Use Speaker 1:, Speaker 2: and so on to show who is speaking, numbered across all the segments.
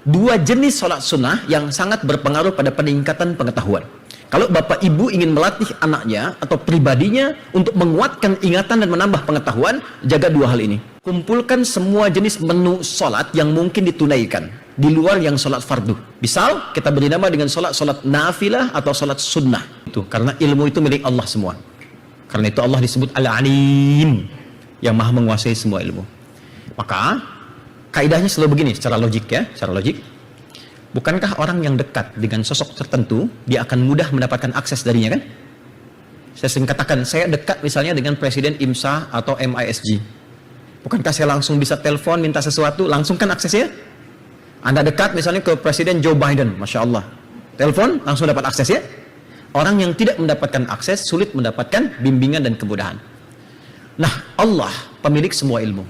Speaker 1: dua jenis sholat sunnah yang sangat berpengaruh pada peningkatan pengetahuan. Kalau bapak ibu ingin melatih anaknya atau pribadinya untuk menguatkan ingatan dan menambah pengetahuan, jaga dua hal ini. Kumpulkan semua jenis menu sholat yang mungkin ditunaikan di luar yang sholat fardu. Misal kita beri nama dengan sholat nafilah atau sholat sunnah. Itu karena ilmu itu milik Allah semua. Karena itu Allah disebut Al-Alim, yang maha menguasai semua ilmu. Maka kaidahnya selalu begini, secara logik ya, secara logik. Bukankah orang yang dekat dengan sosok tertentu, dia akan mudah mendapatkan akses darinya kan? Saya sering katakan, saya dekat misalnya dengan Presiden IMSA atau MISG. Bukankah saya langsung bisa telepon, minta sesuatu, langsung kan aksesnya? Anda dekat misalnya ke Presiden Joe Biden, Masya Allah. Telepon, langsung dapat akses ya? Orang yang tidak mendapatkan akses, sulit mendapatkan bimbingan dan kemudahan. Nah, Allah pemilik semua ilmu.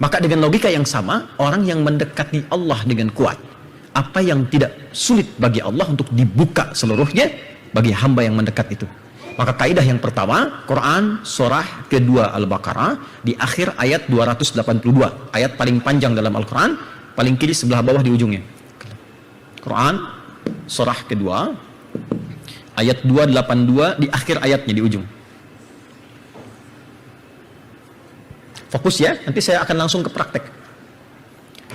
Speaker 1: Maka dengan logika yang sama, orang yang mendekati Allah dengan kuat, apa yang tidak sulit bagi Allah untuk dibuka seluruhnya bagi hamba yang mendekat itu. Maka kaidah yang pertama, Quran surah kedua Al-Baqarah di akhir ayat 282, ayat paling panjang dalam Al-Quran, paling kiri sebelah bawah di ujungnya. Quran surah kedua ayat 282 di akhir ayatnya di ujung. Fokus ya, nanti saya akan langsung ke praktek.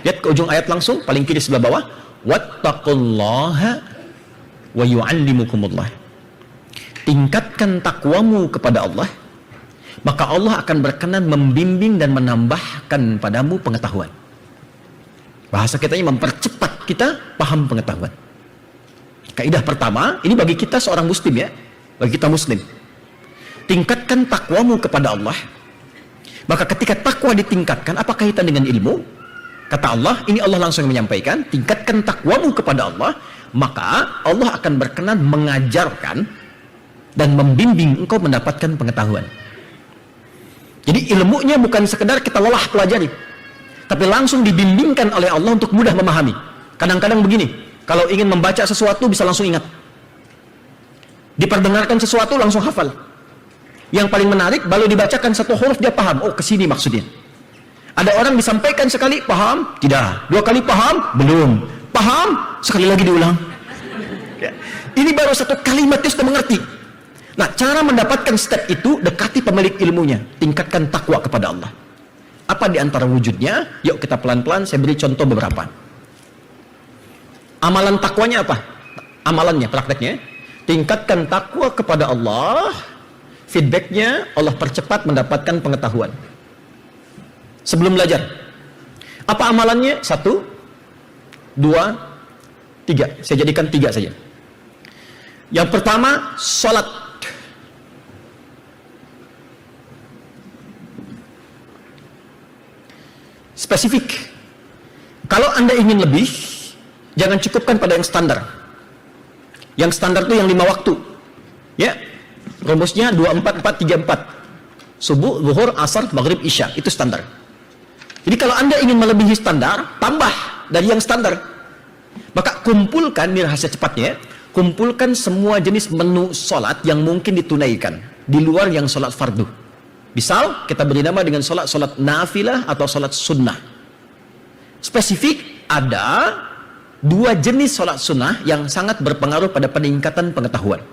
Speaker 1: Lihat ke ujung ayat langsung, paling kiri sebelah bawah. Wattaqullaha wa yu'allimukumullah. Tingkatkan takwamu kepada Allah, maka Allah akan berkenan membimbing dan menambahkan padamu pengetahuan. Bahasa kitanya mempercepat kita paham pengetahuan. Kaidah pertama, ini bagi kita seorang muslim ya, bagi kita muslim. Tingkatkan takwamu kepada Allah. Maka ketika takwa ditingkatkan, apa kaitan dengan ilmu? Kata Allah, ini Allah langsung menyampaikan, tingkatkan takwamu kepada Allah, maka Allah akan berkenan mengajarkan dan membimbing engkau mendapatkan pengetahuan. Jadi ilmunya bukan sekedar kita lelah pelajari, tapi langsung dibimbingkan oleh Allah untuk mudah memahami. Kadang-kadang begini, kalau ingin membaca sesuatu bisa langsung ingat. Diperdengarkan sesuatu langsung hafal. Yang paling menarik, baru dibacakan satu huruf dia paham, oh kesini maksudnya. Ada orang disampaikan sekali, paham? Tidak. Dua kali paham? Belum. Paham? Sekali lagi diulang. Ya. Ini baru satu kalimat dia sudah mengerti. Nah, cara mendapatkan step itu, dekati pemilik ilmunya, tingkatkan takwa kepada Allah. Apa di antara wujudnya? Yuk kita pelan-pelan, saya beri contoh beberapa. Amalan takwanya apa? Amalannya, prakteknya. Tingkatkan takwa kepada Allah. Feedbacknya, Allah percepat mendapatkan pengetahuan. Sebelum belajar. Apa amalannya? 1, 2, 3. Saya jadikan 3 saja. Yang pertama, sholat. Spesifik. Kalau Anda ingin lebih, jangan cukupkan pada yang standar. Yang standar itu yang 5 waktu. Ya. Rumusnya 2-4-4-3-4. Subuh, zuhur, asar, maghrib, isya. Itu standar. Jadi kalau Anda ingin melebihi standar, tambah dari yang standar. Maka kumpulkan, ini rahasia cepatnya, kumpulkan semua jenis menu sholat yang mungkin ditunaikan di luar yang sholat fardu. Misal, kita beri nama dengan sholat nafilah atau sholat sunnah. Spesifik, ada dua jenis sholat sunnah yang sangat berpengaruh pada peningkatan pengetahuan.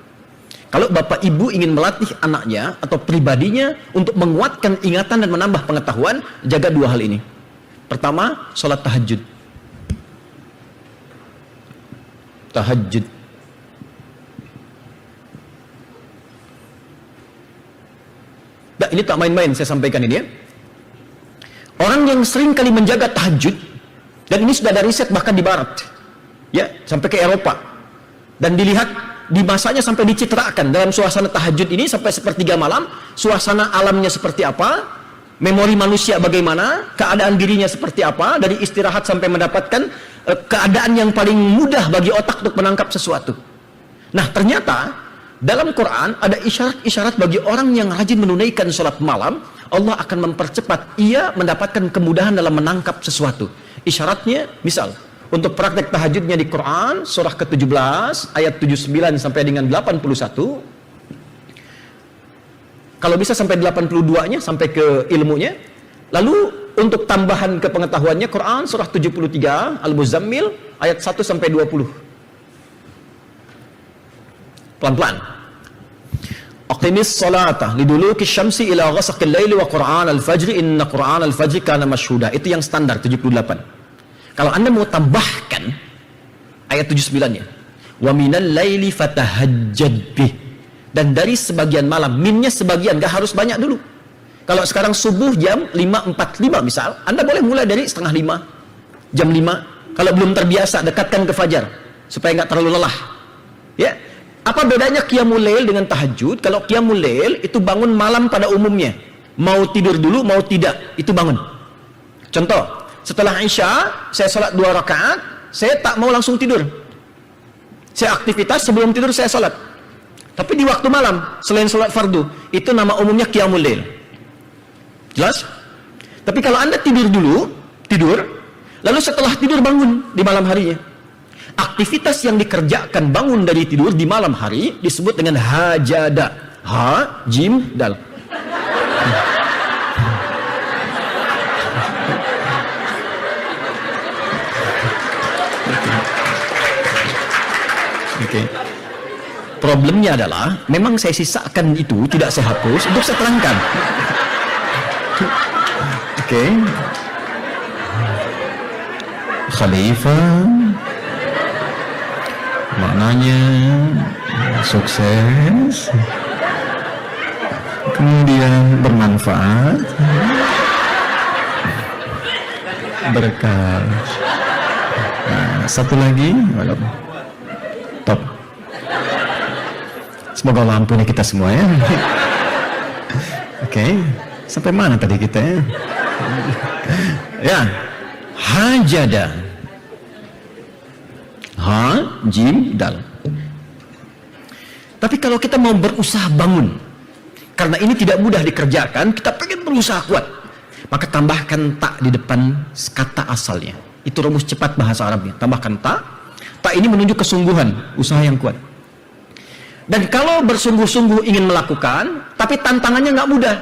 Speaker 1: Kalau bapak ibu ingin melatih anaknya atau pribadinya untuk menguatkan ingatan dan menambah pengetahuan, jaga dua hal ini. Pertama, sholat tahajud. Tahajud. Nah, ini tak main-main saya sampaikan ini ya. Orang yang sering kali menjaga tahajud, dan ini sudah ada riset bahkan di barat, ya, sampai ke Eropa, dan dilihat di masanya sampai dicitrakan dalam suasana tahajud ini sampai sepertiga malam, suasana alamnya seperti apa, memori manusia bagaimana, keadaan dirinya seperti apa, dari istirahat sampai mendapatkan keadaan yang paling mudah bagi otak untuk menangkap sesuatu. Nah, ternyata dalam Quran ada isyarat-isyarat bagi orang yang rajin menunaikan sholat malam, Allah akan mempercepat ia mendapatkan kemudahan dalam menangkap sesuatu. Isyaratnya, misal untuk praktek tahajudnya di Quran, surah ke-17, ayat 79 sampai dengan 81. Kalau bisa sampai 82-nya, sampai ke ilmunya. Lalu untuk tambahan ke pengetahuannya, Quran surah 73 Al-Muzammil ayat 1 sampai 20. Pelan-pelan. Aqimis salata liduluki syamsi ila ghasaqil laili wa Qur'an al-fajri inna Qur'an al-fajri kana mashhuda. Itu yang standar 78. Kalau Anda mau tambahkan ayat 79-nya, wa minal laili fatahajjad bih, dan dari sebagian malam, minnya sebagian, gak harus banyak dulu. Kalau sekarang subuh jam 5.45 misal, Anda boleh mulai dari setengah 5, jam 5. Kalau belum terbiasa, dekatkan ke fajar supaya nggak terlalu lelah. Ya, apa bedanya qiyamul lail dengan tahajud? Kalau qiyamul lail itu bangun malam pada umumnya, mau tidur dulu mau tidak itu bangun. Contoh, setelah Isya saya sholat 2 rakaat, saya tak mau langsung tidur. Saya aktivitas, sebelum tidur saya sholat. Tapi di waktu malam selain sholat fardu, itu nama umumnya qiyamul lail. Jelas? Tapi kalau Anda tidur dulu, lalu setelah tidur bangun di malam harinya, aktivitas yang dikerjakan bangun dari tidur di malam hari disebut dengan hajada. Ha, jim, dal. Oke. Problemnya adalah, memang saya sisakan itu, tidak saya hapus untuk saya terangkan. Oke. Khalifah maknanya sukses, kemudian bermanfaat, berkah. Nah, satu lagi, top. Semoga Allah ampuni kita semua ya. Oke. Sampai mana tadi kita ya? Ya, hajada. Ha, jim, dal. Tapi kalau kita mau berusaha bangun, karena ini tidak mudah dikerjakan, kita pengen berusaha kuat, maka tambahkan tak di depan kata asalnya. Itu rumus cepat bahasa Arabnya. Tambahkan tak. Tak ini menunjuk kesungguhan, usaha yang kuat. Dan kalau bersungguh-sungguh ingin melakukan, tapi tantangannya nggak mudah.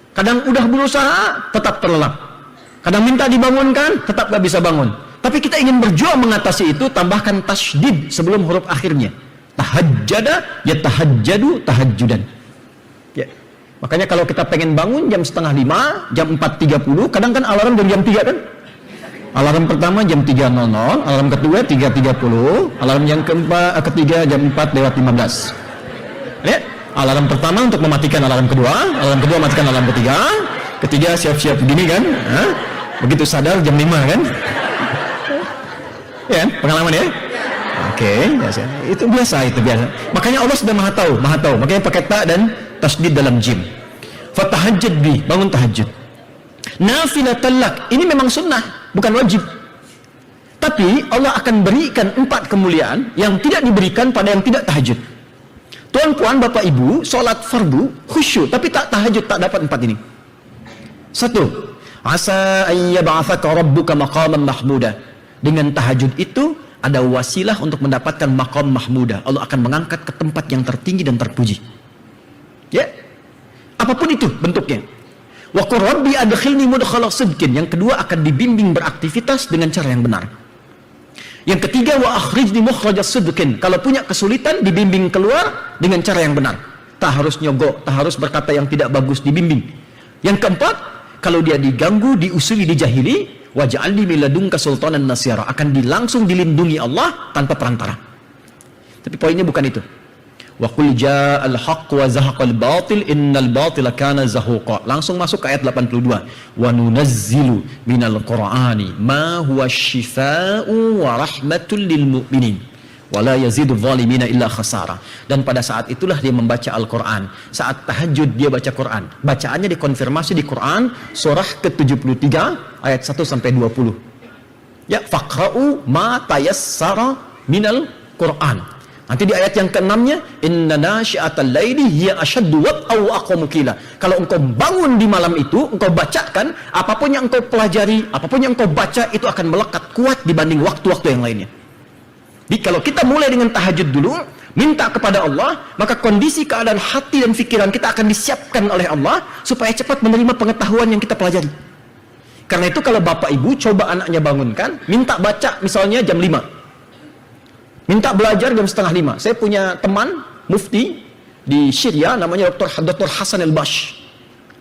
Speaker 1: Kadang udah berusaha, tetap terlelap. Kadang minta dibangunkan, tetap gak bisa bangun. Tapi kita ingin berjuang mengatasi itu, tambahkan tasydid sebelum huruf akhirnya. Tahajjada, ya tahajjadu, tahajjudan. Ya. Makanya kalau kita pengen bangun jam setengah 5, jam 4.30, kadang kan alarm jam 3 kan? Alarm pertama jam 3.00, alarm kedua 3.30, alarm yang ketiga jam 4:15. Ya. Alarm pertama untuk mematikan alarm kedua matikan alarm ketiga siap-siap begini kan, begitu sadar jam 5 kan, ya pengalaman ya. Oke, biasa. Itu biasa. Makanya Allah sudah maha tahu, makanya pakai ta dan tasdid dalam jim. Fatahajjad bi, bangun tahajud. Nafilatan lak, ini memang sunnah, bukan wajib. Tapi Allah akan berikan 4 kemuliaan yang tidak diberikan pada yang tidak tahajud. Tuan-puan, bapak ibu, sholat fardu, khusyuk, tapi tak tahajud, tak dapat 4 ini. 1. Asa ayyab'athaka rabbuka maqaman mahmuda. Dengan tahajud itu, ada wasilah untuk mendapatkan maqam mahmuda. Allah akan mengangkat ke tempat yang tertinggi dan terpuji. Ya, apapun itu bentuknya. Wa qur rabbi adkhilni mudkhala sidqin. Yang kedua, akan dibimbing beraktivitas dengan cara yang benar. Yang ketiga, wa akhrijni mukhrajas sidqin. Kalau punya kesulitan, dibimbing keluar dengan cara yang benar. Tak harus nyogok, tak harus berkata yang tidak bagus, dibimbing. Yang keempat, kalau dia diganggu, diusuli, dijahili, waj'alni min ladunka sultanan nasira. Akan langsung dilindungi Allah tanpa perantara. Tapi poinnya bukan itu. Wa qul ja'al haqq wa zahaqal batil innal batila kana zahuqa. Langsung masuk ke ayat 82. Wa nunazzilu minal qur'ani ma huwa syifaa'u wa rahmatul lil mu'minin wa la yazidu zalimina illa khasara. Dan pada saat itulah dia membaca Al-Qur'an. Saat tahajud dia baca Qur'an. Bacaannya dikonfirmasi di Qur'an surah ke-73 ayat 1 sampai 20. Ya, faqra'u ma tayassara minal Qur'an. Nanti di ayat yang ke-6-nya, inna nasyi'atal laili hiya asyaddu wat'aw aqwamu qila. Kalau engkau bangun di malam itu, engkau bacakan, apapun yang engkau pelajari, apapun yang engkau baca, itu akan melekat kuat dibanding waktu-waktu yang lainnya. Jadi kalau kita mulai dengan tahajud dulu, minta kepada Allah, maka kondisi keadaan hati dan pikiran kita akan disiapkan oleh Allah supaya cepat menerima pengetahuan yang kita pelajari. Karena itu kalau bapak ibu coba anaknya bangunkan, minta baca misalnya jam 5. Minta belajar jam setengah 5. Saya punya teman mufti di Syria namanya Dr. Hasan al-Bash.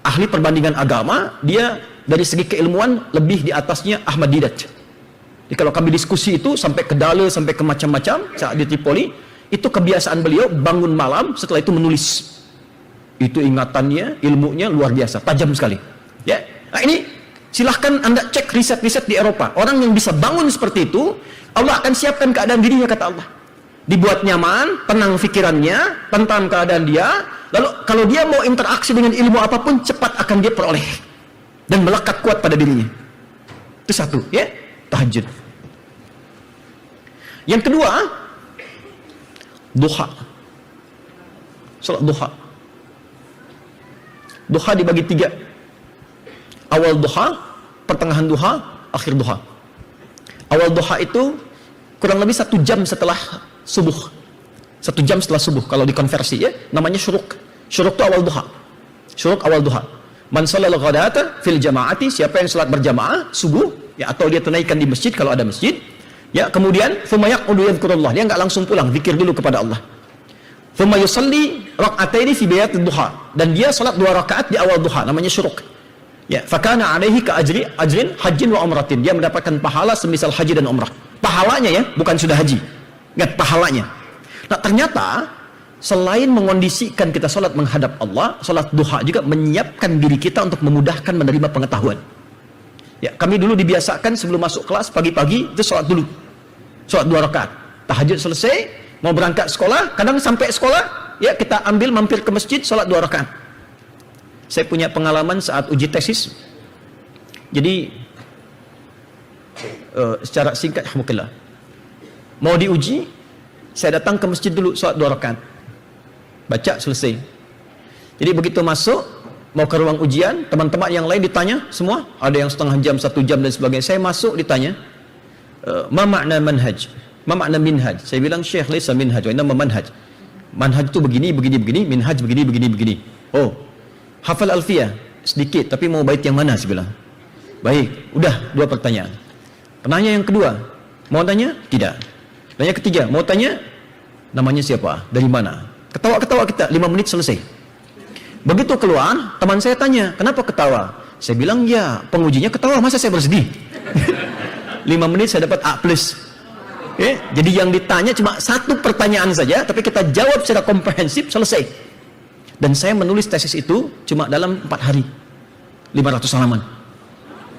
Speaker 1: Ahli perbandingan agama, dia dari segi keilmuan lebih di atasnya Ahmad Didat. Jadi kalau kami diskusi itu sampai ke dalil, sampai ke macam-macam saat di Tripoli, itu kebiasaan beliau bangun malam, setelah itu menulis. Itu ingatannya, ilmunya luar biasa, tajam sekali. Ya, nah ini silahkan Anda cek riset-riset di Eropa. Orang yang bisa bangun seperti itu, Allah akan siapkan keadaan dirinya, kata Allah. Dibuat nyaman, tenang fikirannya, tentang keadaan dia. Lalu kalau dia mau interaksi dengan ilmu apapun, cepat akan dia peroleh dan melekat kuat pada dirinya. Itu satu, ya, tahajud. Yang kedua, duha. Salat duha. Duha dibagi 3. Awal duha, pertengahan duha, akhir duha. Awal duha itu kurang lebih 1 jam setelah subuh. 1 jam setelah subuh kalau dikonversi, ya, namanya syuruk. Syuruk itu awal duha. Syuruk awal duha. Man shalal ghadata fil jamaati, siapa yang salat berjamaah subuh, ya, atau dia tunaikan di masjid kalau ada masjid, ya, kemudian thumma yaqudu yadhkurullah, dia enggak langsung pulang, zikir dulu kepada Allah. Thumma yusalli rak'ataini fi biyatid duha, dan dia salat 2 rakaat di awal duha, namanya syuruk. Ya, fakana alaihi ka ajrin hajjin wa umratin, dia mendapatkan pahala semisal haji dan umrah. Pahalanya, ya, bukan sudah haji. Ingat pahalanya. Nah, ternyata selain mengondisikan kita salat menghadap Allah, salat duha juga menyiapkan diri kita untuk memudahkan menerima pengetahuan. Ya, kami dulu dibiasakan sebelum masuk kelas pagi-pagi itu salat dulu. Salat 2 rakaat. Tahajud selesai, mau berangkat sekolah, kadang sampai sekolah, ya, kita ambil mampir ke masjid, salat 2 rakaat. Saya punya pengalaman saat uji tesis. Jadi secara singkat, alhamdulillah, mau diuji, saya datang ke masjid dulu, salat 2 rakaat, baca selesai. Jadi begitu masuk, mau ke ruang ujian, teman-teman yang lain ditanya semua, ada yang setengah jam, 1 jam dan sebagainya. Saya masuk ditanya, ma makna manhaj? Ma makna minhaj? Saya bilang, Syekh, laisa minhaj, wa innama manhaj. Manhaj itu begini, begini, begini, minhaj begini, begini, begini. Oh, hafal alfiyah sedikit, tapi mau bait yang mana? Saya bilang. Baik, udah 2 pertanyaan. Penanya yang kedua, mau tanya? Tidak. Tanya ketiga, mau tanya namanya siapa? Dari mana? Ketawa-ketawa kita, 5 menit selesai. Begitu keluar, teman saya tanya, kenapa ketawa? Saya bilang, ya, pengujinya ketawa, masa saya bersedih? 5 menit saya dapat A+. Jadi yang ditanya cuma 1 pertanyaan saja, tapi kita jawab secara komprehensif, selesai. Dan saya menulis tesis itu cuma dalam 4 hari, 500 halaman.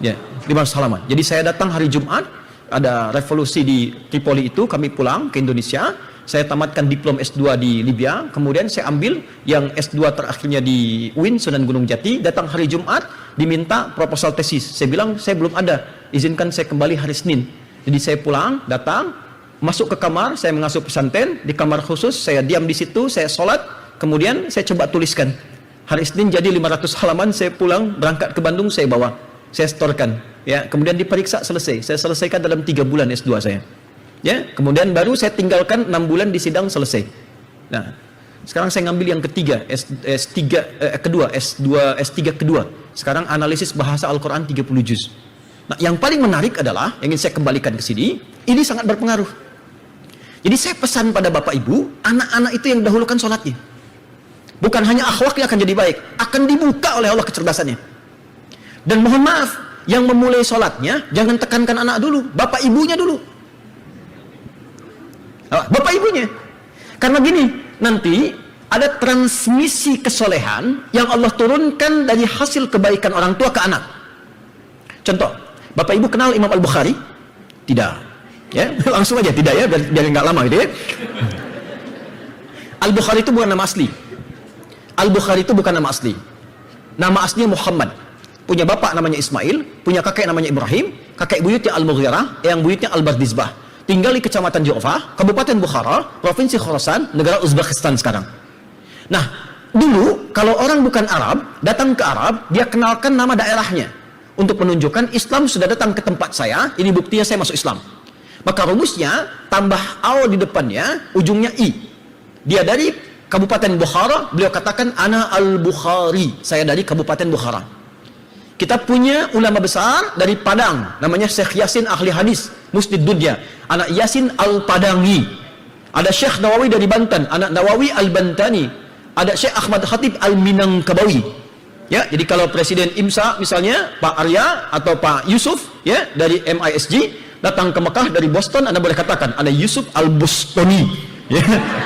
Speaker 1: Ya, 500 halaman. Jadi saya datang hari Jumat, ada revolusi di Tripoli itu, kami pulang ke Indonesia, saya tamatkan diplom S2 di Libya, kemudian saya ambil yang S2 terakhirnya di UIN, Sunan Gunung Jati, datang hari Jumat, diminta proposal tesis. Saya bilang, saya belum ada, izinkan saya kembali hari Senin. Jadi saya pulang, datang, masuk ke kamar, saya mengasuh pesantren, di kamar khusus, saya diam di situ, saya sholat, kemudian saya coba tuliskan. Hari Senin jadi 500 halaman, saya pulang, berangkat ke Bandung, saya bawa, saya setorkan. Ya, kemudian diperiksa, selesai. Saya selesaikan dalam 3 bulan S2 saya. Ya, kemudian baru saya tinggalkan 6 bulan di sidang, selesai. Nah, sekarang saya ngambil yang ketiga, S3 kedua. Sekarang analisis bahasa Al-Quran 30 juz. Nah, yang paling menarik adalah, yang ingin saya kembalikan ke sini, ini sangat berpengaruh. Jadi saya pesan pada Bapak Ibu, anak-anak itu yang dahulukan sholatnya. Bukan hanya akhlaknya akan jadi baik, akan dibuka oleh Allah kecerdasannya. Dan mohon maaf, yang memulai sholatnya, jangan tekankan anak dulu, bapak ibunya dulu. Bapak ibunya. Karena gini, nanti ada transmisi kesolehan yang Allah turunkan dari hasil kebaikan orang tua ke anak. Contoh, Bapak Ibu kenal Imam Al-Bukhari? Tidak. Ya, langsung aja tidak ya, biar nggak lama gitu ya. Al-Bukhari itu bukan nama asli. Al-Bukhari itu bukan nama asli. Nama aslinya Muhammad. Punya bapak namanya Ismail, punya kakek namanya Ibrahim, kakek buyutnya Al-Mughirah, yang buyutnya Al-Bardizbah. Tinggal di Kecamatan Ju'fah, Kabupaten Bukhara, Provinsi Khorasan, negara Uzbekistan sekarang. Nah, dulu kalau orang bukan Arab, datang ke Arab, dia kenalkan nama daerahnya. Untuk menunjukkan Islam sudah datang ke tempat saya, ini buktinya saya masuk Islam. Maka rumusnya, tambah A di depannya, ujungnya I. Dia dari Kabupaten Bukhara, beliau katakan, Ana Al-Bukhari, saya dari Kabupaten Bukhara. Kita punya ulama besar dari Padang, namanya Syekh Yasin ahli hadis, Musnid Dunya, anak Yasin Al-Padangi. Ada Syekh Nawawi dari Banten, anak Nawawi Al-Bantani. Ada Syekh Ahmad Khatib Al-Minangkabawi. Ya, jadi kalau Presiden IMSA misalnya Pak Arya atau Pak Yusuf ya dari MISG datang ke Mekah dari Boston, Anda boleh katakan ada Yusuf Al-Bustoni, ya,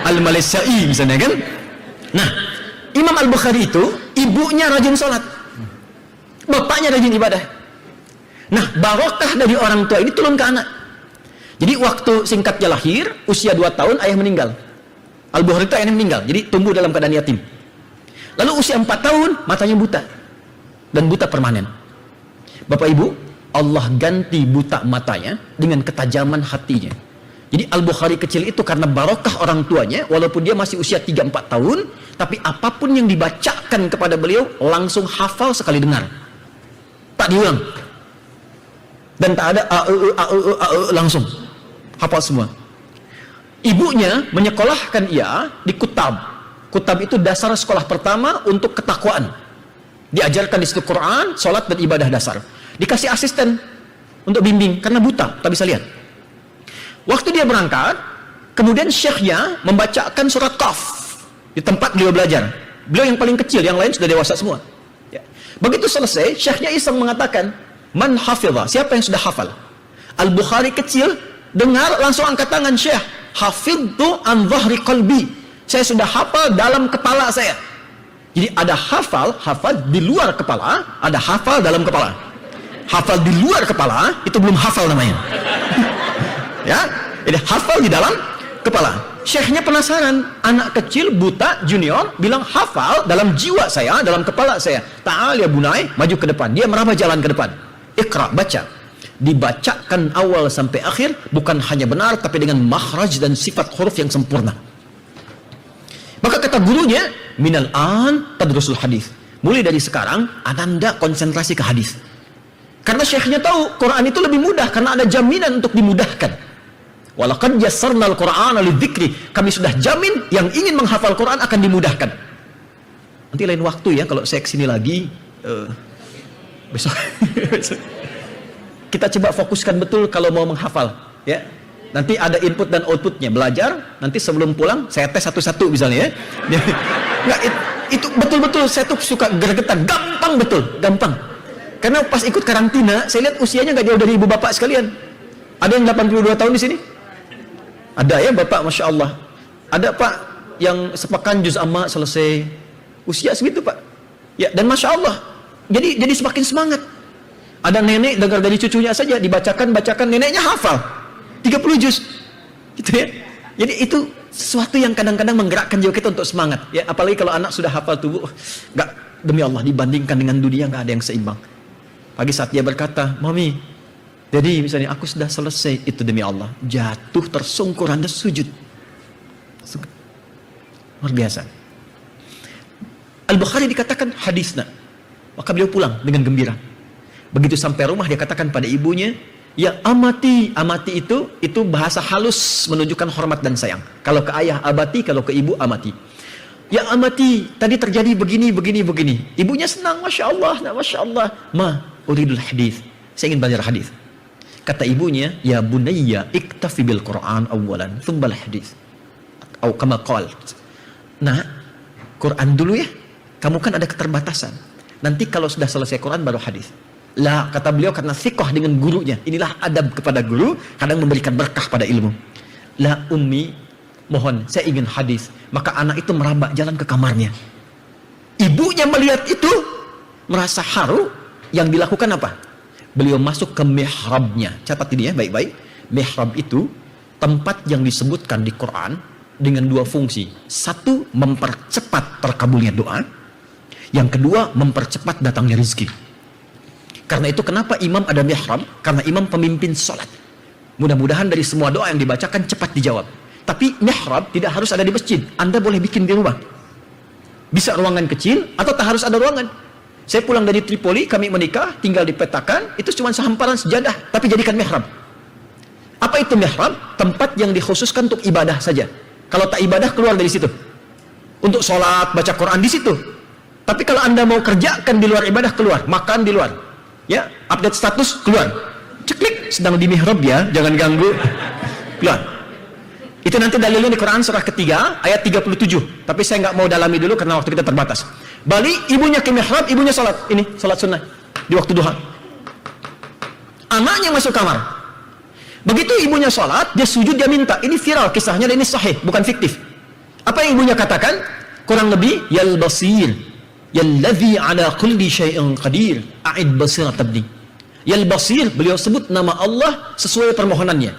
Speaker 1: Al-Malaysiai misalnya kan. Nah, Imam Al-Bukhari itu ibunya rajin sholat, bapaknya rajin ibadah. Nah, barokah dari orang tua ini turun ke anak. Jadi waktu singkatnya lahir, usia 2 tahun ayah meninggal. Al-Bukhari itu ayahnya meninggal, jadi tumbuh dalam keadaan yatim. Lalu usia 4 tahun matanya buta, dan buta permanen. Bapak Ibu, Allah ganti buta matanya dengan ketajaman hatinya. Jadi Al-Bukhari kecil itu karena barokah orang tuanya, walaupun dia masih usia 3-4 tahun, tapi apapun yang dibacakan kepada beliau langsung hafal sekali dengar, tak diulang, dan tak ada langsung hafal semua. Ibunya menyekolahkan ia di Kutab. Kutab itu dasar sekolah pertama untuk ketakwaan. Diajarkan di situ Quran, sholat, dan ibadah dasar. Dikasih asisten untuk bimbing karena buta, tak bisa lihat. Waktu dia berangkat, kemudian syekhnya membacakan surat Qaf di tempat beliau belajar. Beliau yang paling kecil, yang lain sudah dewasa semua. Ya. Begitu selesai, syekhnya iseng mengatakan, "Man hafidha?" Siapa yang sudah hafal? Al-Bukhari kecil dengar langsung angkat tangan, "Syekh, hafidtu an dhahri qalbi." Saya sudah hafal dalam kepala saya. Jadi ada hafal di luar kepala, ada hafal dalam kepala. Hafal di luar kepala itu belum hafal namanya. Ya, jadi hafal di dalam kepala. Syekhnya penasaran, anak kecil buta junior bilang hafal dalam jiwa saya, dalam kepala saya. Ta'al ya bunai, maju ke depan. Dia meraba jalan ke depan. Iqra, baca. Dibacakan awal sampai akhir, bukan hanya benar tapi dengan makhraj dan sifat huruf yang sempurna. Maka kata gurunya, minal an tadrusul hadis. Mulai dari sekarang, Ananda konsentrasi ke hadis. Karena syekhnya tahu Quran itu lebih mudah karena ada jaminan untuk dimudahkan. Walaqad yassarnal Qur'ana lidzikri. Kami sudah jamin yang ingin menghafal Quran akan dimudahkan. Nanti lain waktu ya kalau saya kesini lagi besok. Kita coba fokuskan betul kalau mau menghafal, ya. Nanti ada input dan outputnya, belajar, nanti sebelum pulang saya tes satu-satu misalnya ya. Nggak, itu betul-betul saya tuh suka gregetan, gampang betul, gampang. Karena pas ikut karantina, saya lihat usianya nggak jauh dari ibu bapak sekalian. Ada yang 82 tahun di sini? Ada ya bapak, Masya Allah. Ada pak yang sepekan juz amma selesai, usia segitu pak. Ya, dan Masya Allah, jadi semakin semangat. Ada nenek dengar dari cucunya saja, bacakan, neneknya hafal 30 juz, gitu ya. Jadi itu sesuatu yang kadang-kadang menggerakkan jiwa kita untuk semangat. Ya, apalagi kalau anak sudah hafal tubuh, nggak, demi Allah dibandingkan dengan dunia nggak ada yang seimbang. Pagi saat dia berkata, "Mami, jadi misalnya aku sudah selesai," itu demi Allah jatuh tersungkur Anda sujud. Luar biasa. Al-Bukhari dikatakan hadisna, maka beliau pulang dengan gembira. Begitu sampai rumah dia katakan pada ibunya, "Ya amati." Amati itu bahasa halus menunjukkan hormat dan sayang. Kalau ke ayah abati, kalau ke ibu amati. "Ya amati, tadi terjadi begini. Ibunya senang, Masya Allah, Masya Allah. "Ma uridul hadis." Saya ingin belajar hadis. Kata ibunya, "Ya bunayya iktafi bil Quran awalan, thumbal hadis." Atau kama qal. Nah, Quran dulu ya. Kamu kan ada keterbatasan. Nanti kalau sudah selesai Quran baru hadis. Lah, kata beliau karena thiqah dengan gurunya. Inilah adab kepada guru, kadang memberikan berkah pada ilmu. "La ummi, mohon saya ingin hadis." Maka anak itu meraba jalan ke kamarnya. Ibunya melihat itu merasa haru. Yang dilakukan apa? Beliau masuk ke mihrabnya. Catat ini ya baik-baik. Mihrab itu tempat yang disebutkan di Quran dengan 2 fungsi. Satu, mempercepat terkabulnya doa. Yang kedua, mempercepat datangnya rezeki. Karena itu kenapa imam ada mihrab? Karena imam pemimpin sholat. Mudah-mudahan dari semua doa yang dibacakan cepat dijawab. Tapi mihrab tidak harus ada di masjid. Anda boleh bikin di rumah. Bisa ruangan kecil atau tak harus ada ruangan. Saya pulang dari Tripoli, kami menikah, tinggal di petakan, itu cuma sehamparan sejadah, tapi jadikan mihrab. Apa itu mihrab? Tempat yang dikhususkan untuk ibadah saja. Kalau tak ibadah, keluar dari situ. Untuk sholat, baca Quran di situ. Tapi kalau Anda mau kerjakan di luar ibadah, keluar, makan di luar. Ya, update status, keluar. Ceklik, sedang di mihrab ya, jangan ganggu. Keluar. Itu nanti dalilnya di Quran surah ketiga, ayat 37. Tapi saya nggak mau dalami dulu karena waktu kita terbatas. Balik, ibunya ke mihrab, ibunya sholat. Ini, sholat sunnah. Di waktu duha. Anaknya masuk kamar. Begitu ibunya sholat, dia sujud, dia minta. Ini viral kisahnya dan ini sahih, bukan fiktif. Apa yang ibunya katakan? Kurang lebih, Yal basir, Yalladhi ala kulli syai'in qadir, a'id basir tabdi. Yal basir, beliau sebut nama Allah sesuai permohonannya.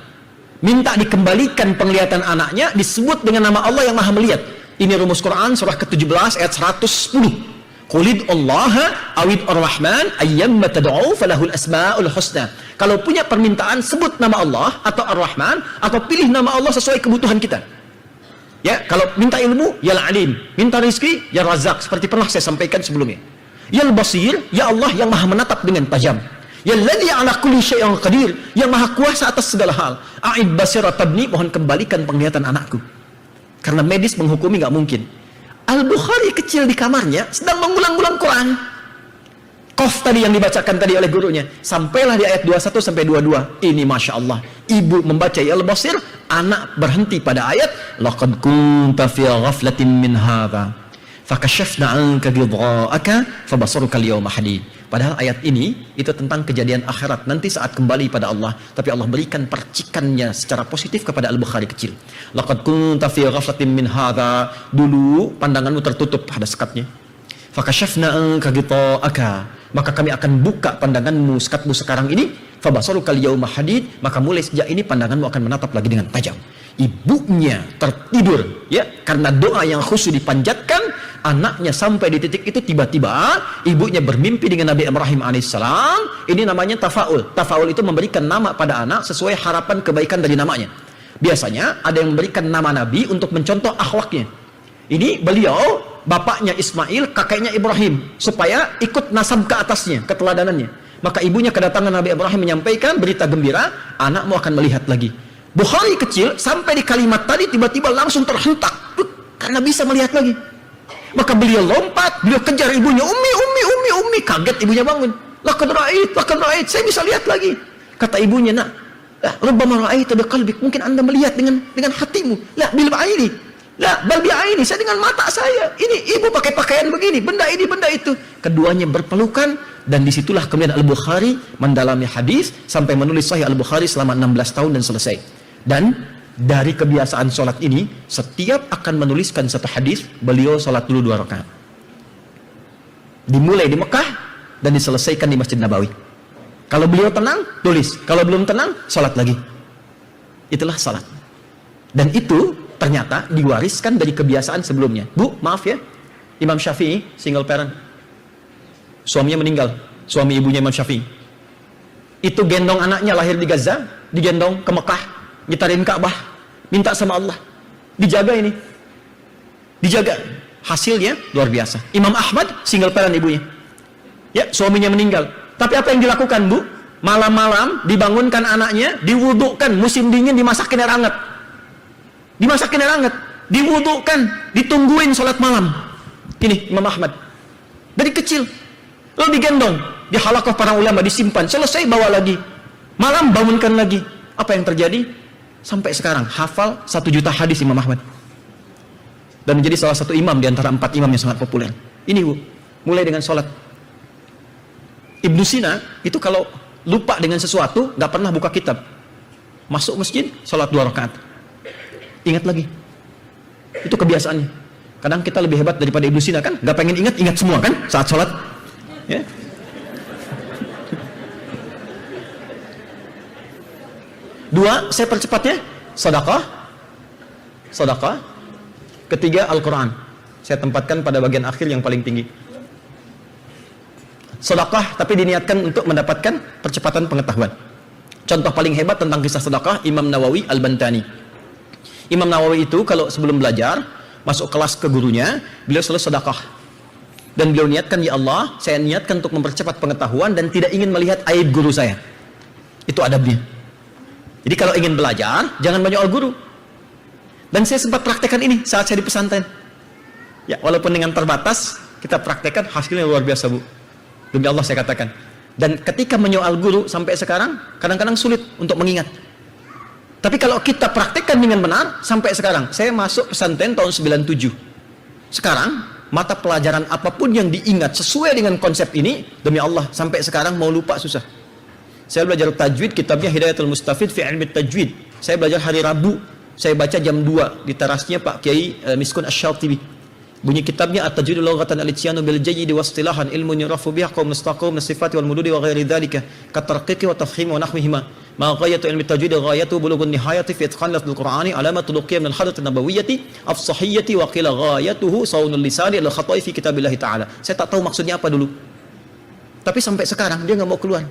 Speaker 1: Minta dikembalikan penglihatan anaknya, disebut dengan nama Allah yang maha melihat. Ini rumus Quran, surah ke-17, ayat 110. Qulid Allah awid ar-Rahman ayyamma tad'u falahul asma'ul husna. Kalau punya permintaan, sebut nama Allah atau Ar-Rahman, atau pilih nama Allah sesuai kebutuhan kita. Ya, kalau minta ilmu, ya Al-Alim. Minta rezeki, ya Razak. Seperti pernah saya sampaikan sebelumnya. Ya Al-Basir, ya Allah yang maha menatap dengan tajam. Ya Alladhi ala kulli syai'in qadir, yang maha kuasa atas segala hal. A'id basirat tabni, mohon kembalikan penglihatan anakku. Karena medis menghukumi nggak mungkin. Al-Bukhari kecil di kamarnya sedang mengulang-ulang Quran. Qaf tadi yang dibacakan tadi oleh gurunya. Sampailah di ayat 21 sampai 22. Ini Masya Allah. Ibu membaca Ya Al-Basir, anak berhenti pada ayat laqad kunta fi ghaflatin min hadha fakashafna 'anka ghidha'aka fabasaruka al-yawma hadid. Padahal ayat ini itu tentang kejadian akhirat nanti saat kembali pada Allah, tapi Allah berikan percikannya secara positif kepada Al-Bukhari kecil. Laqad kunta fi ghaflatin min hadha, dulu pandanganmu tertutup, ada sekatnya. Fakashafna 'anka ghidha'aka, maka kami akan buka pandanganmu, sekatmu sekarang ini. Fabasaruka al-yawma hadid, maka mulai sejak ini pandanganmu akan menatap lagi dengan tajam. Ibunya tertidur, ya, karena doa yang khusyuk dipanjatkan, anaknya sampai di titik itu tiba-tiba ibunya bermimpi dengan Nabi Ibrahim alaihissalam. Ini namanya tafaul. Tafaul itu memberikan nama pada anak sesuai harapan kebaikan dari namanya. Biasanya ada yang memberikan nama Nabi untuk mencontoh akhlaknya. Ini beliau, bapaknya Ismail, kakeknya Ibrahim, supaya ikut nasab ke atasnya, keteladanannya. Maka ibunya kedatangan Nabi Ibrahim menyampaikan berita gembira, anakmu akan melihat lagi. Bukhari kecil sampai di kalimat tadi tiba-tiba langsung terhentak karena bisa melihat lagi. Maka beliau lompat, beliau kejar ibunya, Ummi, kaget ibunya bangun. Laqad ra'ait, saya bisa lihat lagi. Kata ibunya, nak, rubbama ra'aita biqalbik, mungkin Anda melihat dengan hatimu. La bil aini. La bal bi aini, saya dengan mata saya. Ini ibu pakai pakaian begini, benda ini, benda itu. Keduanya berpelukan, dan disitulah kemudian Al-Bukhari mendalami hadis sampai menulis Sahih Al-Bukhari selama 16 tahun dan selesai. Dan dari kebiasaan sholat ini, setiap akan menuliskan satu hadis, beliau sholat dulu 2 rakaat. Dimulai di Mekah dan diselesaikan di Masjid Nabawi. Kalau beliau tenang, tulis. Kalau belum tenang, sholat lagi. Itulah sholat. Dan itu ternyata diwariskan dari kebiasaan sebelumnya. Bu, maaf ya, Imam Syafi'i single parent, suaminya meninggal, suami ibunya Imam Syafi'i. Itu gendong anaknya lahir di Gaza, digendong ke Mekah, ngitarin Ka'bah, minta sama Allah, dijaga ini, dijaga. Hasilnya luar biasa. Imam Ahmad single parent ibunya, ya, suaminya meninggal. Tapi apa yang dilakukan, Bu? Malam-malam dibangunkan anaknya, diwudukkan, musim dingin dimasakin air hangat, dimasakin air hangat, diwudukkan, ditungguin sholat malam. Ini Imam Ahmad dari kecil, lalu digendong, di halaqah para ulama, disimpan, selesai bawa lagi, malam bangunkan lagi. Apa yang terjadi? Sampai sekarang hafal 1 juta hadis Imam Ahmad, dan menjadi salah satu imam di antara 4 imam yang sangat populer. Ini, Bu, mulai dengan sholat. Ibnu Sina itu kalau lupa dengan sesuatu nggak pernah buka kitab, masuk masjid sholat 2 rakaat, ingat lagi. Itu kebiasaannya. Kadang kita lebih hebat daripada Ibnu Sina kan, nggak pengen ingat semua kan saat sholat, ya. Dua, saya percepatnya, sedekah. Ketiga, Al-Quran. Saya tempatkan pada bagian akhir yang paling tinggi. Sedekah, tapi diniatkan untuk mendapatkan percepatan pengetahuan. Contoh paling hebat tentang kisah sedekah, Imam Nawawi Al-Bantani. Imam Nawawi itu kalau sebelum belajar, masuk kelas ke gurunya, beliau selalu sedekah. Dan beliau niatkan, ya Allah, saya niatkan untuk mempercepat pengetahuan dan tidak ingin melihat aib guru saya. Itu adabnya. Jadi kalau ingin belajar, jangan menyoal guru. Dan saya sempat praktekkan ini saat saya di pesantren. Ya, walaupun dengan terbatas, kita praktekkan, hasilnya luar biasa, Bu. Demi Allah saya katakan. Dan ketika menyoal guru sampai sekarang, kadang-kadang sulit untuk mengingat. Tapi kalau kita praktekkan dengan benar, sampai sekarang, saya masuk pesantren tahun 97. Sekarang, mata pelajaran apapun yang diingat sesuai dengan konsep ini, demi Allah, sampai sekarang mau lupa susah. Saya belajar tajwid, kitabnya Hidayatul Mustafid fi Ilmi Tajwid. Saya belajar hari Rabu, saya baca jam 2 di terasnya Pak Kiai Miskun Asy-Syatibi. Bunyi kitabnya At-Tajwid Lughatan Al-Ityanu bil Jayyid wa Istilahan ilmun yurafu bihi qaum mustaqim min sifati wal mududi wa ghairi dhalika katarqiqi wa tafhim wa nahwihima ma ghayatu ilmi tajwid ghayatu bulughun nihayati fi itqan lafdhil qur'ani alamatu luqiyya min al-hadrath an-nabawiyyati afsahiyyati wa qila ghayatuhu sawnul lisani al-khata'i fi kitabillah ta'ala. Saya tak tahu maksudnya apa dulu, tapi sampai sekarang dia nggak mau keluar.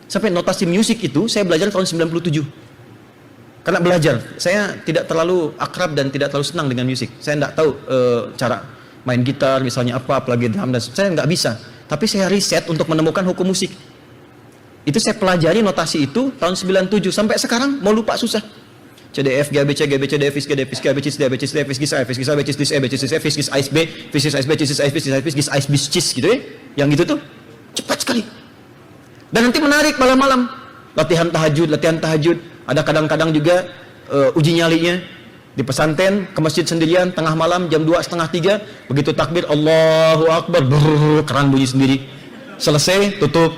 Speaker 1: Sampai notasi musik itu saya belajar tahun 97. Karena belajar, saya tidak terlalu akrab dan tidak terlalu senang dengan musik. Saya tidak tahu cara main gitar, misalnya apa, apalagi drum, dan saya nggak bisa. Tapi saya riset untuk menemukan hukum musik. Itu saya pelajari notasi itu tahun 97. Sampai sekarang mau lupa susah. C, D, F, G, A, B, C, G, B, C, D, F, G, D, F, G, A, B, C, D, A, B, C, D, F, G, A, F, G, A, B, C, D, F, G, A, B, C, D, F, G, A, B, C, D, F, G, A, B, C, D, F, G, A, B, C, D, F, G, A, B, gitu ya. Yang gitu tuh cepat sekali. Dan nanti menarik malam-malam. Latihan tahajud. Ada kadang-kadang juga uji nyalinya di pesantren, ke masjid sendirian tengah malam jam 2, setengah 3, begitu takbir Allahu Akbar, keran bunyi sendiri. Selesai, tutup.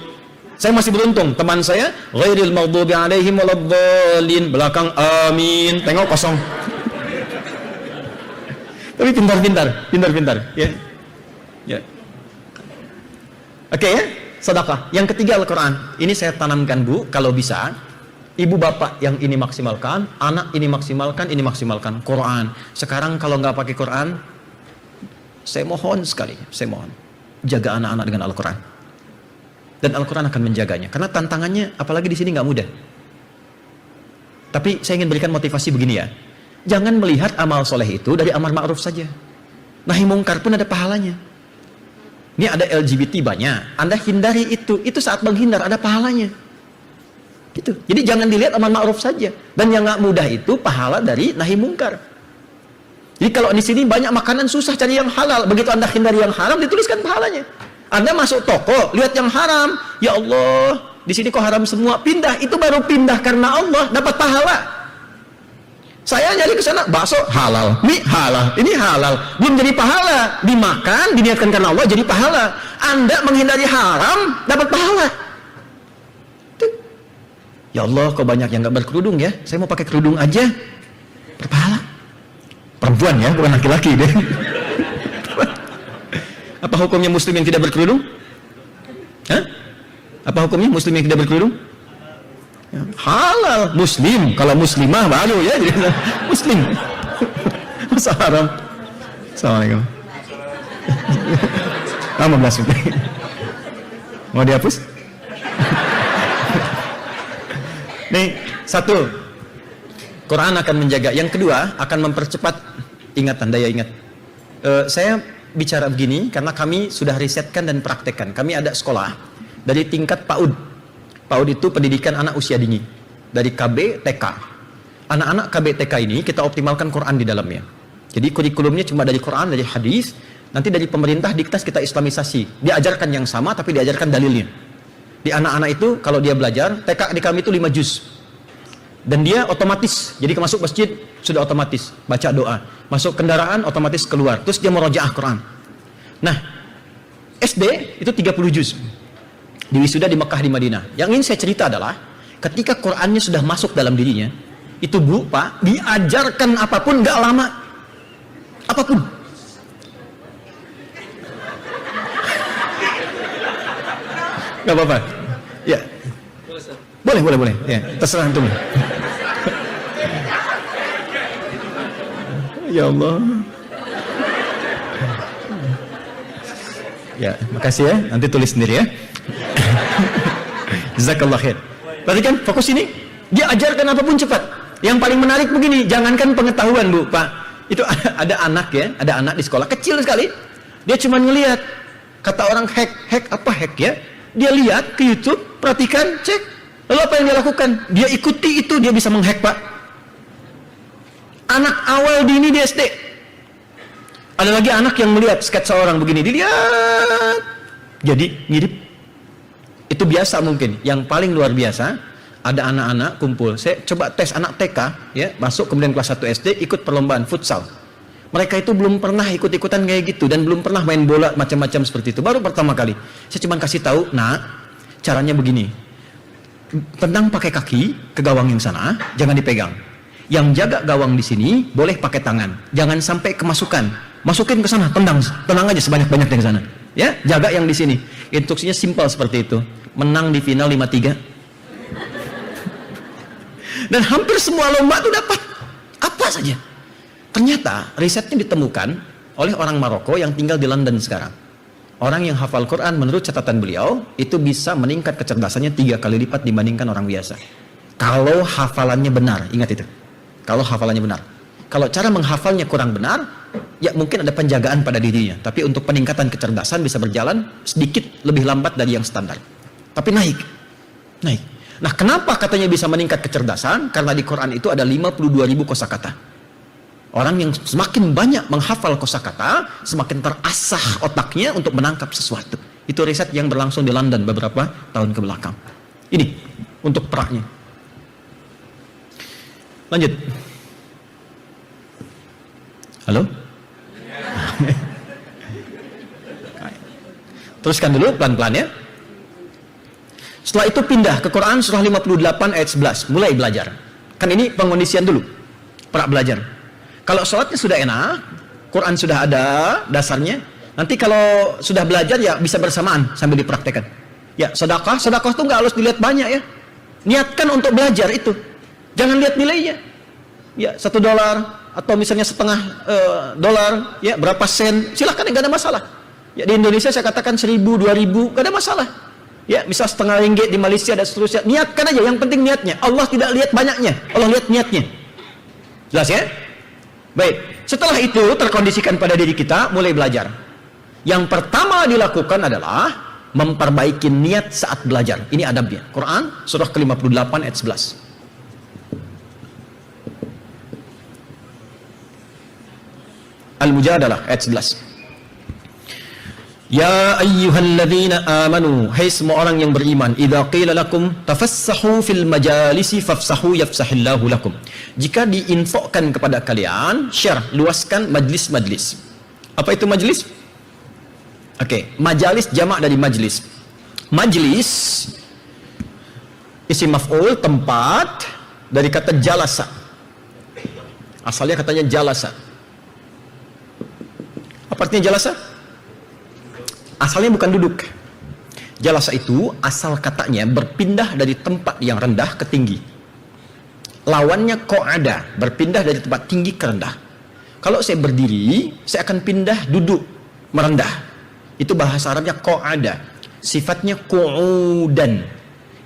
Speaker 1: Saya masih beruntung, teman saya ghairil maghdubi alaihim waladdallin, belakang amin, tengok kosong. Tapi pintar ya. Ya. Oke ya, sedekah. Yang ketiga Al-Qur'an. Ini saya tanamkan Bu, kalau bisa ibu bapak yang ini maksimalkan, anak ini maksimalkan Quran. Sekarang kalau nggak pakai Quran, saya mohon sekali, jaga anak-anak dengan Al-Quran. Dan Al-Quran akan menjaganya. Karena tantangannya, apalagi di sini nggak mudah. Tapi saya ingin berikan motivasi begini ya. Jangan melihat amal soleh itu dari amar ma'ruf saja. Nahi mungkar pun ada pahalanya. Ini ada LGBT banyak. Anda hindari itu saat menghindar ada pahalanya. Gitu. Jadi jangan dilihat amar ma'ruf saja. Dan yang nggak mudah itu pahala dari nahi mungkar. Jadi kalau di sini banyak makanan susah cari yang halal. Begitu Anda hindari yang haram dituliskan pahalanya. Anda masuk toko lihat yang haram, ya Allah, di sini kok haram semua. Pindah, itu baru pindah karena Allah dapat pahala. Saya nyari ke sana bakso halal, mie halal, ini halal, belum jadi pahala. Dimakan, diniatkan karena Allah jadi pahala. Anda menghindari haram dapat pahala. Ya Allah, kok banyak yang nggak berkerudung ya? Saya mau pakai kerudung aja, berpahala. Perempuan ya, bukan laki-laki deh. Apa hukumnya Muslim yang tidak berkerudung? Hah? Apa hukumnya Muslim yang tidak berkerudung? Ya, halal, Muslim. Kalau Muslimah baru ya, jadi Muslim. Masa haram? Assalamualaikum. 15 menit. Mau dihapus? Nih, satu, Quran akan menjaga. Yang kedua, akan mempercepat ingatan, daya ingat. Saya bicara begini karena kami sudah risetkan dan praktekkan. Kami ada sekolah dari tingkat PAUD. PAUD itu pendidikan anak usia dini. Dari KB, TK. Anak-anak KB, TK ini kita optimalkan Quran di dalamnya. Jadi kurikulumnya cuma dari Quran, dari hadis. Nanti dari pemerintah diktas kita islamisasi. Diajarkan yang sama tapi diajarkan dalilnya. Di anak-anak itu kalau dia belajar, TK di kami itu 5 juz. Dan dia otomatis, jadi masuk masjid sudah otomatis baca doa, masuk kendaraan otomatis keluar, terus dia murojaah Quran. Nah, SD itu 30 juz. Di wisuda di Mekah, di Madinah. Yang ingin saya cerita adalah ketika Qurannya sudah masuk dalam dirinya, itu Bu, Pak, diajarkan apapun gak lama. Apapun. Gak apa-apa. Ya. Boleh. Ya, terserah antum. Ya Allah. Ya, makasih ya. Nanti tulis sendiri ya. Jazakallah khair. Perhatikan, fokus ini. Dia ajarkan apapun cepat. Yang paling menarik begini, jangankan pengetahuan Bu, Pak. Itu ada anak ya, ada anak di sekolah kecil sekali. Dia cuma ngelihat. Kata orang hack apa hack ya? Dia lihat ke YouTube, perhatikan, cek. Lalu apa yang dia lakukan? Dia ikuti itu, dia bisa menghack Pak. Anak awal dini di SD. Ada lagi anak yang melihat sketsa orang begini, dilihat. Jadi mirip. Itu biasa mungkin. Yang paling luar biasa, ada anak-anak kumpul. Saya coba tes anak TK, ya, masuk kemudian kelas 1 SD, ikut perlombaan futsal. Mereka itu belum pernah ikut-ikutan kayak gitu dan belum pernah main bola macam-macam seperti itu. Baru pertama kali. Saya cuma kasih tahu, nah, caranya begini. Tendang pakai kaki ke gawang yang sana, jangan dipegang. Yang jaga gawang di sini boleh pakai tangan. Jangan sampai kemasukan. Masukin ke sana, tendang aja sebanyak-banyaknya ke sana. Ya, jaga yang di sini. Instruksinya simpel seperti itu. Menang di final 5-3. Dan hampir semua lomba itu dapat apa saja. Ternyata risetnya ditemukan oleh orang Maroko yang tinggal di London sekarang. Orang yang hafal Quran menurut catatan beliau itu bisa meningkat kecerdasannya 3 kali lipat dibandingkan orang biasa. Kalau hafalannya benar, ingat itu. Kalau hafalannya benar. Kalau cara menghafalnya kurang benar, ya mungkin ada penjagaan pada dirinya. Tapi untuk peningkatan kecerdasan bisa berjalan sedikit lebih lambat dari yang standar. Tapi naik. Nah, kenapa katanya bisa meningkat kecerdasan? Karena di Quran itu ada 52.000 kosakata. Orang yang semakin banyak menghafal kosakata, semakin terasah otaknya untuk menangkap sesuatu. Itu riset yang berlangsung di London beberapa tahun ke belakang. Ini untuk praknya. Lanjut. Halo? Teruskan dulu pelan-pelan ya. Setelah itu pindah ke Quran surah 58 ayat 11, mulai belajar. Kan ini pengondisian dulu, pra belajar. Kalau sholatnya sudah enak, Quran sudah ada dasarnya, nanti kalau sudah belajar ya bisa bersamaan sambil dipraktekkan. Ya, sedekah itu nggak harus dilihat banyak ya. Niatkan untuk belajar itu, jangan lihat nilainya. Ya, $1 atau misalnya setengah dolar, ya berapa sen, silahkan, nggak ada masalah. Ya di Indonesia saya katakan 1.000, 2.000, nggak ada masalah. Ya, misal setengah ringgit di Malaysia dan seterusnya. Niatkan aja, yang penting niatnya. Allah tidak lihat banyaknya, Allah lihat niatnya. Jelas ya? Baik, setelah itu terkondisikan pada diri kita, mulai belajar. Yang pertama dilakukan adalah memperbaiki niat saat belajar. Ini adabnya. Quran surah ke-58 ayat 11. Al-Mujadalah ayat 11. Ya ayyuhalladzina amanu, hai semua orang yang beriman, idza qila lakum tafassahu fil majalisi fafsahu yafsahillahu lakum. Jika diinfokkan kepada kalian, share, luaskan majlis-majlis. Apa itu majlis? Oke, majalis jamak dari majlis. Majlis isim maf'ul, tempat, dari kata jalasa. Asalnya katanya jalasa. Apa artinya jalasa? Asalnya bukan duduk. Jalasa itu asal katanya berpindah dari tempat yang rendah ke tinggi. Lawannya qa'ada, berpindah dari tempat tinggi ke rendah. Kalau saya berdiri, saya akan pindah duduk, merendah. Itu bahasa Arabnya qa'ada. Sifatnya qu'udan.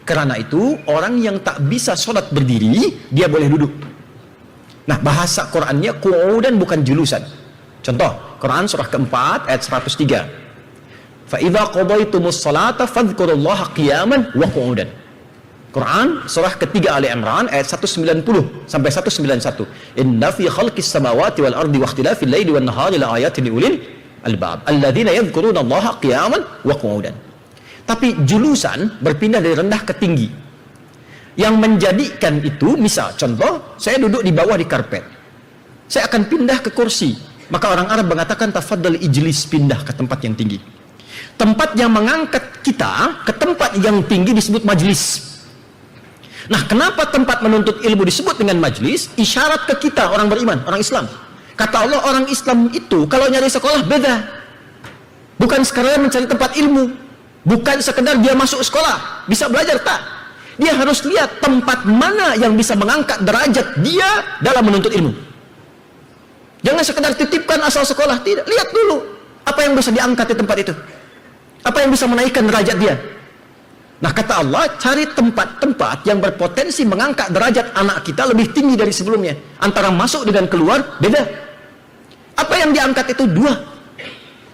Speaker 1: Karena itu orang yang tak bisa sholat berdiri, dia boleh duduk. Nah, bahasa Qurannya qu'udan, bukan julusan. Contoh, Quran surah keempat ayat 103. فَإِذَا قَضَيْتُمُ الصَّلَاةَ فَاذْكُرُوا اللَّهَ قِيَامًا وَقُعُودًا. Quran surah ketiga Ali Imran ayat 190 sampai 191. Inna fi khalqis samawati wal ardi wa ikhtilafil laili wan nahari la ayatin liulil albab alladzina yadhkuruna Allaha qiyaman wa qu'udan. Tapi julusan berpindah dari rendah ke tinggi. Yang menjadikan itu, misal contoh, saya duduk di bawah di karpet. Saya akan pindah ke kursi. Maka orang Arab mengatakan tafaddal ijlis, pindah ke tempat yang tinggi. Tempat yang mengangkat kita ke tempat yang tinggi disebut majlis. Nah, kenapa tempat menuntut ilmu disebut dengan majlis? Isyarat ke kita, orang beriman, orang Islam. Kata Allah, orang Islam itu kalau nyari sekolah beda. Bukan sekadar mencari tempat ilmu. Bukan sekedar dia masuk sekolah, bisa belajar, tak. Dia harus lihat tempat mana yang bisa mengangkat derajat dia dalam menuntut ilmu. Jangan sekedar titipkan asal sekolah, tidak. Lihat dulu apa yang bisa diangkat di tempat itu. Apa yang bisa menaikkan derajat dia. Nah, kata Allah, cari tempat-tempat yang berpotensi mengangkat derajat anak kita lebih tinggi dari sebelumnya. Antara masuk dengan keluar, beda. Apa yang diangkat itu dua.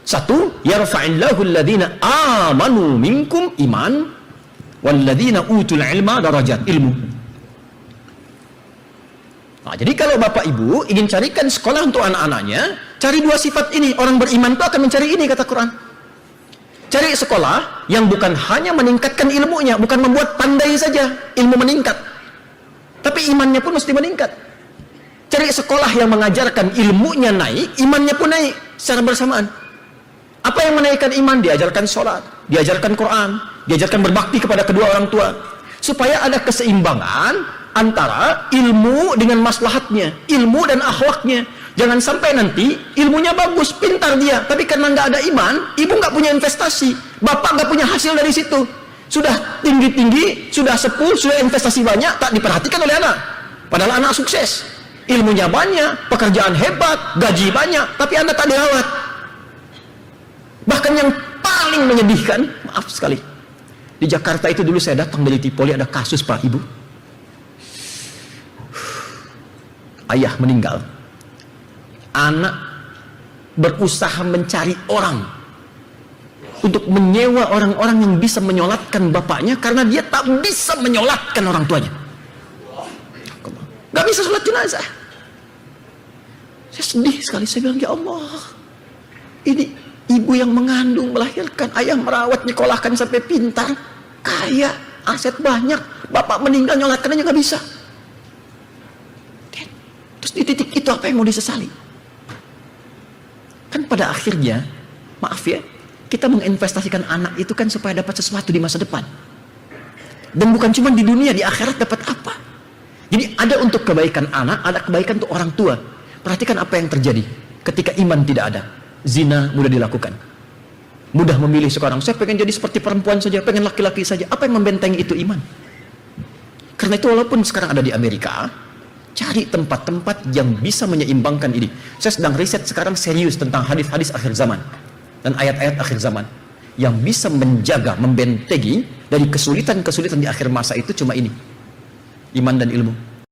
Speaker 1: Satu, yarfa'illahu alladhina amanu minkum iman, walladhina utul ilma darajat, ilmu. Nah, jadi kalau bapak ibu ingin carikan sekolah untuk anak-anaknya, cari dua sifat ini. Orang beriman itu akan mencari ini, kata Quran. Cari sekolah yang bukan hanya meningkatkan ilmunya, bukan membuat pandai saja ilmu meningkat, tapi imannya pun mesti meningkat. Cari sekolah yang mengajarkan ilmunya naik, imannya pun naik secara bersamaan. Apa yang menaikkan iman? Diajarkan sholat, diajarkan Quran, diajarkan berbakti kepada kedua orang tua, supaya ada keseimbangan antara ilmu dengan maslahatnya, ilmu dan akhlaknya. Jangan sampai nanti ilmunya bagus, pintar dia, tapi karena nggak ada iman, ibu nggak punya investasi, bapak nggak punya hasil dari situ. Sudah tinggi-tinggi, sudah sepuh, sudah investasi banyak, tak diperhatikan oleh anak. Padahal anak sukses, ilmunya banyak, pekerjaan hebat, gaji banyak, tapi Anda tak dirawat. Bahkan yang paling menyedihkan, maaf sekali, di Jakarta itu dulu saya datang dari Tripoli, ada kasus Pak Ibu, ayah meninggal, anak berusaha mencari orang untuk menyewa orang-orang yang bisa menyolatkan bapaknya, karena dia tak bisa menyolatkan orang tuanya, gak bisa sholat jenazah. Saya sedih sekali, saya bilang, ya Allah, ini ibu yang mengandung, melahirkan, ayah merawat, nyekolahkan sampai pintar, kaya, aset banyak, bapak meninggal, nyolatkan aja gak bisa. Terus di titik itu apa yang mau disesali? Kan pada akhirnya, maaf ya, kita menginvestasikan anak itu kan supaya dapat sesuatu di masa depan. Dan bukan cuma di dunia, di akhirat dapat apa? Jadi ada untuk kebaikan anak, ada kebaikan untuk orang tua. Perhatikan apa yang terjadi ketika iman tidak ada. Zina mudah dilakukan, mudah memilih sekarang, saya pengen jadi seperti perempuan saja, pengen laki-laki saja. Apa yang membentengi itu? Iman. Karena itu walaupun sekarang ada di Amerika, cari tempat-tempat yang bisa menyeimbangkan ini. Saya sedang riset sekarang serius tentang hadis-hadis akhir zaman dan ayat-ayat akhir zaman yang bisa menjaga, membentengi dari kesulitan-kesulitan di akhir masa itu. Cuma ini, iman dan ilmu.